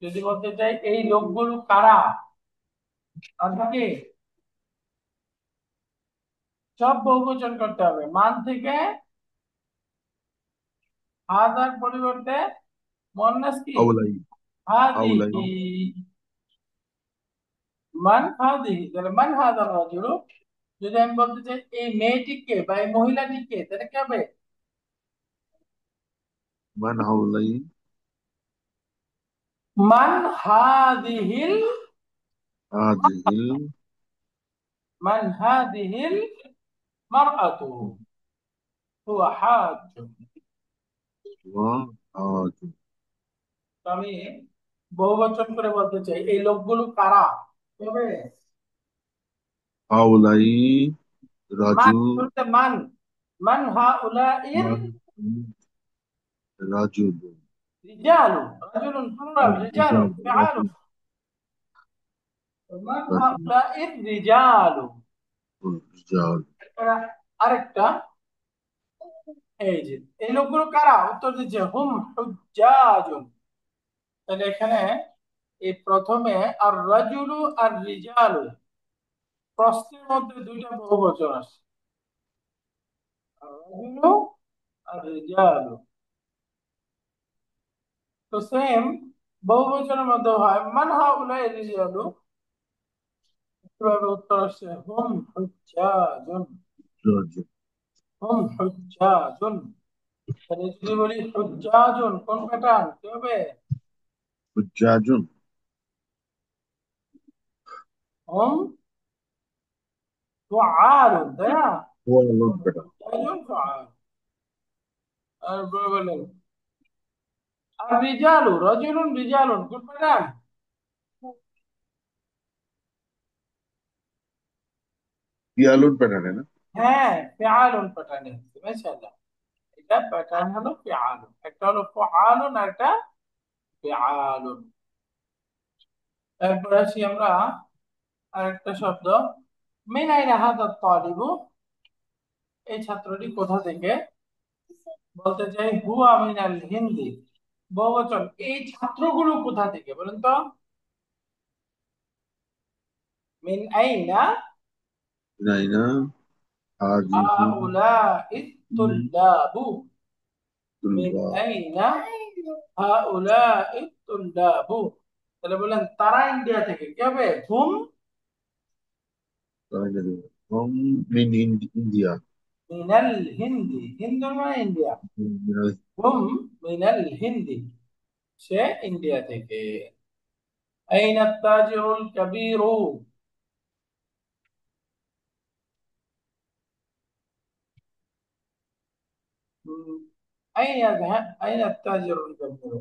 যদি বলতে চাই এই লোকগুলো কারা, অর্থাৎ কি সব বহুবচন করতে হবে। মান থেকে হাদার পরিবর্তে মুয়ান্নাস কি হাওলাই হাওলাই হাদিহি। মান হাদিহি, তাহলে মান হাদার রাজুলু। যদি আমি বলতে চাই এই মেয়েটিকে বা এই মহিলাটিকে, তাহলে কি হবে? মান হাওলাই মান হাদিহিল, হাযিহিল মান হাদিহিল মারআতু হুয়া হাজ। ওয়া হাযু তো আমি বহুবচন করে বলতে চাই এই লোকগুলো কারা, তবে হাওলাই মান রাজু বলতে মান, মান হাউলাইর মান রাজুল রিজালু। রাজুলুন প্লুরাল, রিজালুন রাজুল ফিআলুন। রাজুল মান রাজুল হাউলাইর রিজালু। রিজাল এরা আরেকটা, এই যে এই লোকগুলো কারা, উত্তর দিচ্ছে হুম হুজ্জাজুন। তাহলে এখানে এই প্রথমে আর রাজুলু আর রিজালু, প্রশ্নের মধ্যে 2টা বহুবচন আছে, আর রাজুলু আর রিজালু। তো সেম বহুবচনের মধ্যে হয় মান হাউলাই রিজালু, কিভাবে উত্তর আসছে হুম হুজ্জাজুন। রাজু হুম হুজ্জাজুন। তাহলে যদি বলি হুজ্জাজুন কোন প্যাটার্ন কি হবে? হুজ্জাজুন হুম ফুআলুন, তাই না? ওয়া লুনফিরা হুজ্জাজুন ফুআল। আর বলেন আর রিজালু রাজুলুন রিজালুন কোন প্যাটার্ন? পিয়ালুন প্যাটার্নে না? হ্যাঁ, ফিআলুন প্যাটার্নে হচ্ছে, মাশাআল্লাহ। এটা প্যাটার্ন হলো ফিআলুন, একটা হলো ফুআলুন আর একটা ফিআলুন। এরপর আসি আমরা আরেকটা শব্দ, মিন আইনা হাদা তালিবু, এই ছাত্রটি কোথা থেকে। বলতে চাই হুয়া মিনাল হিন্দি, বহুবচন, এই ছাত্রগুলো কোথা থেকে বলেন তো। মিন আইনা নাই না। হাজিহি হাউলাই তুল্লাবু, মিন তুল্লা। আইনা হাউলাই তুল্লাবু, তাহলে বলেন তারা ইন্ডিয়া থেকে, কি হবে হুম هم من ইন্ডিয়া। মিনাল হিন্দি, হিন্দু মানে ইন্ডিয়া, হুম মিনাল হিন্দি, সে ইন্ডিয়া থেকে। আইনা তাজিরুল কাবীরু, أين يذهب؟ أين التاجر الكبير؟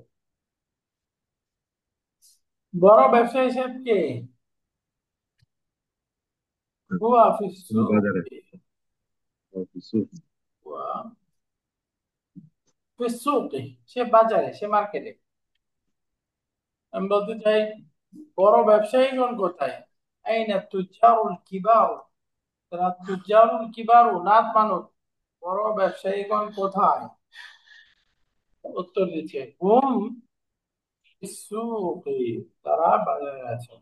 বড় ব্যবসায়ী সাহেব কে? হুয়া ফি সুক, বাজারে। সুখ। হুয়া ফি সুক, সে বাজারে, সে মার্কেটে। আমি বলতে চাই বড় ব্যবসায়ীগণ কোথায়। আইনা তুজারুল কিবার, তারা তুজারুল কিবার নাত মানুষ, বড় ব্যবসায়ীগণ কোথায়। উত্তর দিচ্ছে হুম ফি সুক, তারা বাজারে আছে।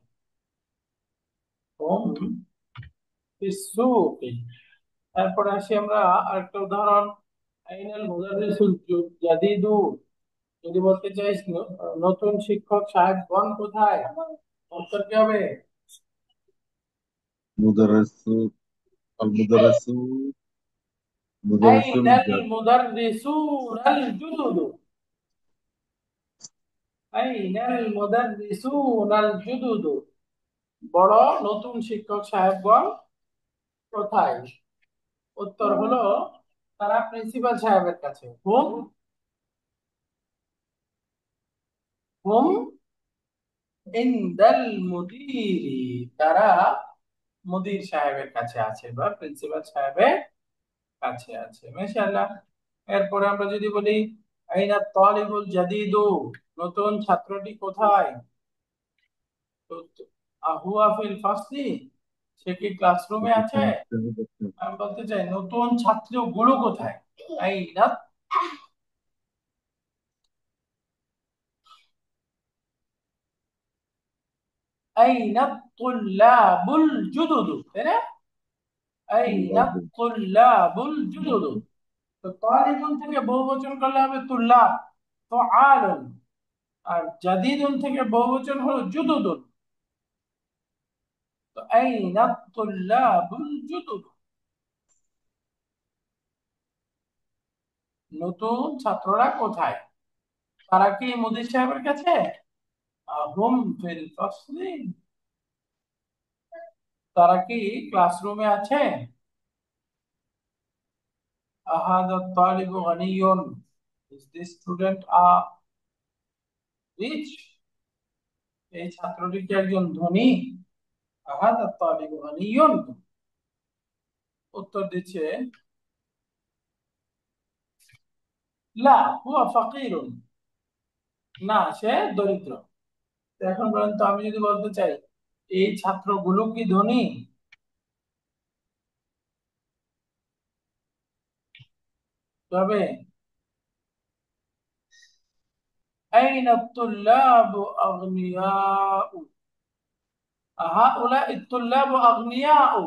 হুম ফি সুক। তারপরে আসি আমরা আরেকটা উদাহরণ, আইনাল মুদাররিসুল জাদিদু, যদি বলতে চাই নতুন শিক্ষক সাহেবগণ কোথায়, উত্তর কি হবে। মুদারাসু আল মুদারাসু মুদারাসুল আইনাল জাদ। মুদাররিসুনাল জুদুদু, আইনাল মুদাররিসুনাল জুদুদু, বড় নতুন শিক্ষক সাহেবগণ কোথায়। উত্তর হলো তারা প্রিন্সিপাল সাহেবের কাছে। হুম হুম ইনদাল মুদিরি, তারা মুদির সাহেবের কাছে আছে বা প্রিন্সিপাল সাহেবের কাছে আছে, মাশাআল্লাহ। এরপরে আমরা যদি বলি আইনা তালিবুল জাদিদু, নতুন ছাত্রটি কোথায়। তো আহুয়া ফিল ফাসলি, সে কি ক্লাসরুমে আছে। আমি বলতে চাই নতুন ছাত্রগুলো কোথায়। আইনা আইনা তুল্লাবুল জুদুদু, তাই না। আইনা তুল্লাবুল জুদুদু, তো তালিবুন থেকে বহুবচন করলে হবে তুল্লাব, ফাআলুন। আর জাদিদুন থেকে বহুবচন হলো জুদুদুন, তো আইনা তুল্লাবুল জুদুদ, নতুন ছাত্ররা কোথায়। তারা কি মুদির সাহেবের কাছে। হুম ফিল ফাসলি, তারা কি ক্লাসরুমে আছে। আহাদা তালিবু গানিয়ুন, ইজ দিস স্টুডেন্ট রিচ, এই ছাত্রটি কি একজন ধনী। আহাদা তালিবু গানিয়ুন, উত্তর দিচ্ছে লা হুয়া ফাকিরুন, না সে দরিদ্র। তো এখন বলেন তো, আমি যদি বলতে চাই এই ছাত্রগুলো কি ধনী, তবে আইনা তুল্লাবু আগনিয়াউ, হাউলা তুল্লাবু আগনিয়াউ,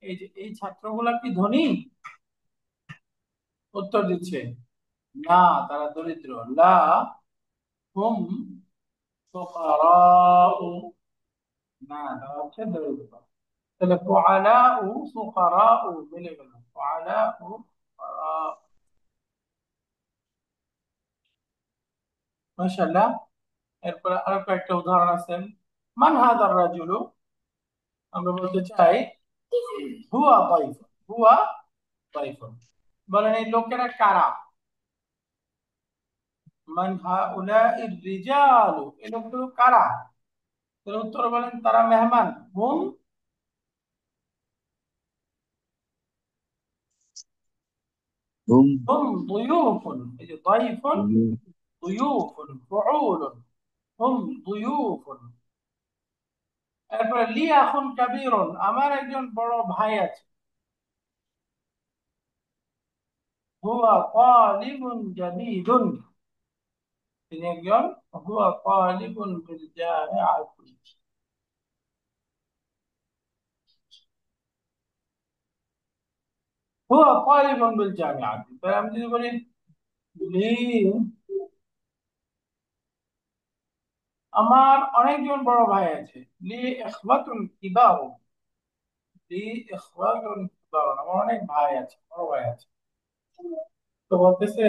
এই যে এই ছাত্রগুলা কি ধনী। উত্তর দিচ্ছে না, তারা দরিদ্র। লা হুম ফুকারাউ, না তারা হচ্ছে দরিদ্র। তাহলে ফুআলাউ ফুকারাউ মিলে গেল, ফুআলাউ ফুকারাউ, মাশাআল্লাহ। এরপর আরো কয়েকটা উদাহরণ আছে, মান হাদার রাজুলু, আমরা বলতে চাই হুয়া তাইফ, হুয়া তাইফ, বলেন এই লোকেরা কারা। মান হাউলাইর রিজালু, এই লোকগুলো কারা। তাহলে উত্তর বলেন তারা মেহমান। হুম হুম হুম দুয়ুফুন, এই যে দাইফুন, হুম, দুয়ুফুন ফুউলুন, হুম দুয়ুফুন। এরপরে লি আখুন কাবীরুন, আমার একজন বড় ভাই আছে। হুয়া তালিবুন জাদীদুন, তিনি একজন, হুয়া তালিবুন ফিল জামিআতি, হুয়া তালিবুন বিল জামিআতি। তাহলে আমি যদি বলি লি, আমার অনেকজন বড় ভাই আছে। লি ইখওয়াতুন কিবারুন, লি ইখওয়াতুন কিবারুন, আমার অনেক ভাই আছে, বড় ভাই আছে। তো বলতেছে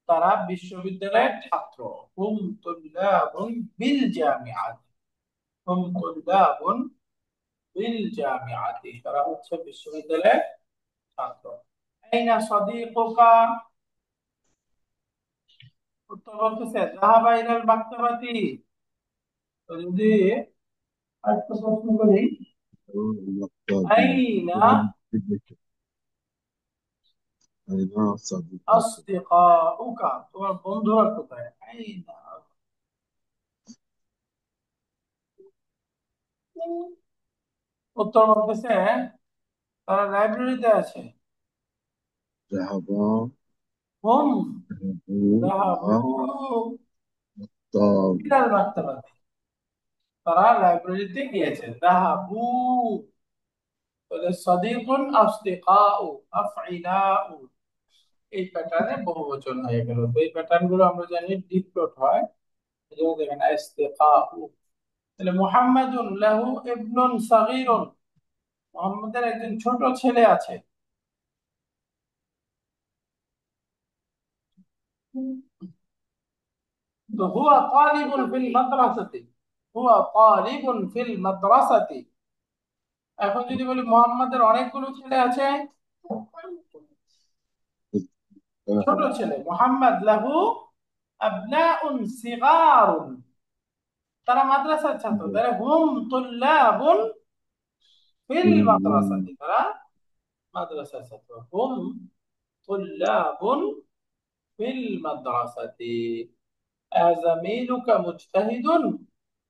তারা বিশ্ববিদ্যালয়ের ছাত্র। হুম তুল্লাবুন বিল জামিআত, হুম তুল্লাবুন বিল জামিআতি, তারা হচ্ছে বিশ্ববিদ্যালয়ের ছাত্র। আইনা সাদিকুকা, উত্তর বলতেছে যাহাবা ইলাল মাকতাবাতি। তো যদি আরেকটা প্রশ্ন করি, المقتدي আইনা أين صديقك আসদিকাউকা, তোমার বন্ধুরা কোথায়? আইনা, উত্তর বলতেছে তারা লাইব্রেরিতে আছে। ذهبا হুম ذهبوا যাহাবু طاب ইলাল মাকতাবাতি, তারা লাইব্রেরিতে গিয়েছে। যাহাবু, তাহলে সাদিকুন আসদিকাউ আফইলাউ, এই প্যাটার্নে বহুবচন হয়ে গেল। তো এই প্যাটার্ন গুলো আমরা জানি ডিপ্লট হয়। যেমন দেখেন ইস্তিকাউ, তাহলে মুহাম্মাদুন লাহু ইবনুন সাগীরুন, মুহাম্মাদের একজন ছোট ছেলে আছে। তো হুয়া তালিবুন ফিল মাদ্রাসাতি, হুয়া তালিবুন ফিল মাদ্রাসাতি। এখন যদি বলি মুহাম্মাদের অনেকগুলো ছেলে আছে, ছোট ছেলে, মুহাম্মদ লাহু আবনাউন সিগারুন, তারা মাদ্রাসার ছাত্র। তাহলে হুম তুল্লাবুন ফিল মাদ্রাসাতি, তারা মাদ্রাসার ছাত্র। হুম তুল্লাবুন ফিল মাদ্রাসাতি। আযামিলুকা মুজতাহিদুন,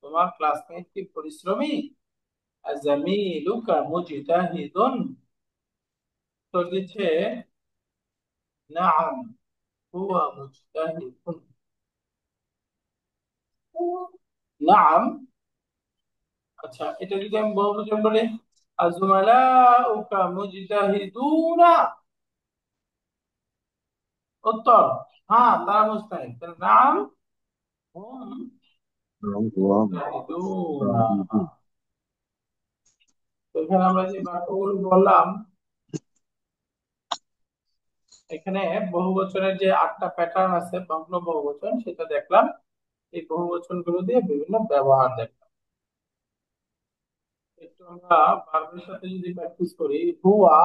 তোমার ক্লাসমেট কি পরিশ্রমী? আযামিলুকা মুজতাহিদুন, তো দিচ্ছে নাআম হুয়া মুজতাহিদুন, নাআম। আচ্ছা, এটা যদি আমি বহুবচন বলি আজমালাউকা মুজতাহিদুনা, উত্তর হ্যাঁ তারা মুজতাহিদ। তাহলে নাম হুম هو মুজতাহিদুনা। مجتهد তো এখানে আমরা যে বাক্যগুলো বললাম, এখানে বহুবচনের যে 8টা প্যাটার্ন আছে ভগ্ন বহুবচন, সেটা দেখলাম। এই বহুবচন গুলো দিয়ে বিভিন্ন ব্যবহার দেখলাম। একটু আমরা ভার্বের সাথে যদি প্র্যাকটিস করি, হুয়া,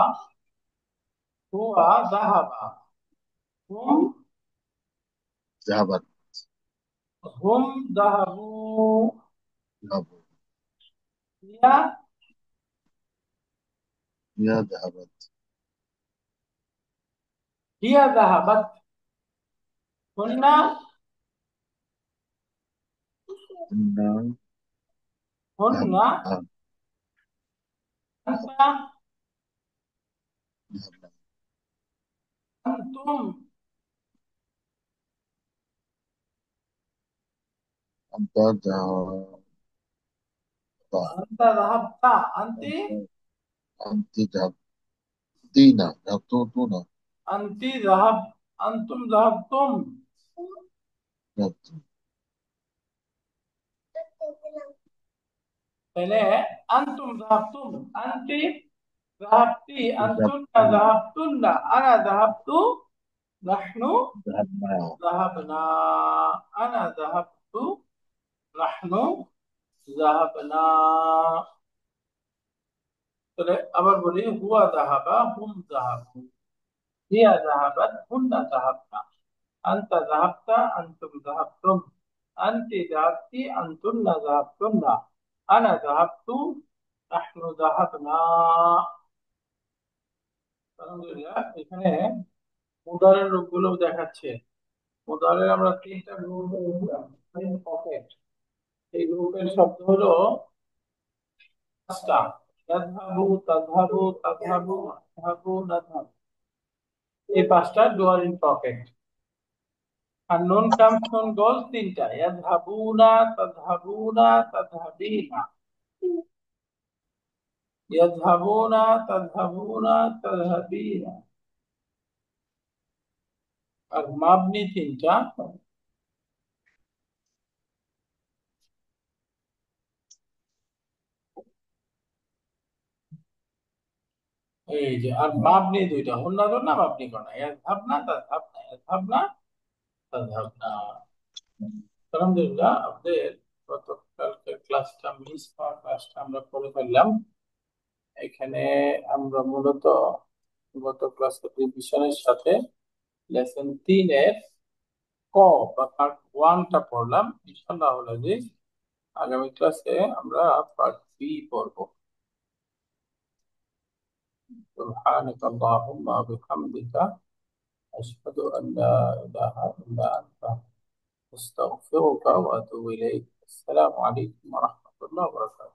হুয়া যাহাবা, হুম, ذهبت হুম যাহাবু, ذهبوا হিয়া, هي ذهبت হিয়া যাহাবাত, হুন্না, إنا হুন্না, ذهبنا আনতা, ذهبنا আনতুম, أنت ذهبت আনতা যাহাবতা, আনতি, أنت ذهبتين ذهبتون আনতি যাহাব, আনতুম যাহাবতুম। ذهبت তাহলে আনতুম যাহাবতুম, আনতি যাহাবতি, আনতুন্না ذهبتم যাহাবতুন্না, আনা যাহাবতু, নাহনু ذهبنا যাহাবনা, আনা যাহাবতু, নাহনু যাহাবনা। তাহলে আবার বলি হুয়া যাহাবা হুম যাহাবু, হিয়া যাহাবাত হুন্না যাহাবনা, আনতা যাহাবতা আনতুম যাহাবতুম, আনতি যাহাবতি আনতুন্না যাহাবতুন্না, আনা যাহাবতু নাহনু যাহাবনা। আলহামদুলিল্লাহ, এখানে মুদারের রূপগুলো দেখাচ্ছে। মুদারের আমরা তিনটা গ্রুপ পকেট। এই গ্রুপের শব্দ হলো পাঁচটা। ইয়াযহাবু, তাযহাবু, তাযহাবু, নাযহাবু, নাযহাবু। এই পাঁচটা ডুয়াল ইন পকেট। আর নুন কামস নুন গোস তিনটা। ইয়াযহাবুনা, তাযহাবুনা, তাযহাবিনা। ইয়াযহাবুনা, তাযহাবুনা, তাযহাবিনা। আর মাবনি তিনটা। এই যে, আর মাবনি দুইটা, হুন্নাদুন না মাবনি করা। ইয়াযহাবনা, তাযহাবনা, ইয়াযহাবনা, তাযহাবনা। আলহামদুলিল্লাহ, আমাদের গতকালকের ক্লাসটা মিস হওয়া ক্লাসটা আমরা করে ফেললাম। এখানে আমরা মূলত গত ক্লাসের রিভিশনের সাথে লেসন 3-এর ক বা পার্ট 1টা পড়লাম। ইনশাআল্লাহ আজিজ, আগামী ক্লাসে আমরা পার্ট বি পড়বো। সুবহানাকা আল্লাহুম্মা ওয়া বিহামদিকা আশহাদু আন লা ইলাহা ইল্লা আনতা আস্তাগফিরুকা ওয়া আতুবু ইলাইক। আসসালামু আলাইকুম ওয়া রাহমাতুল্লাহি ওয়া বারাকাতুহু।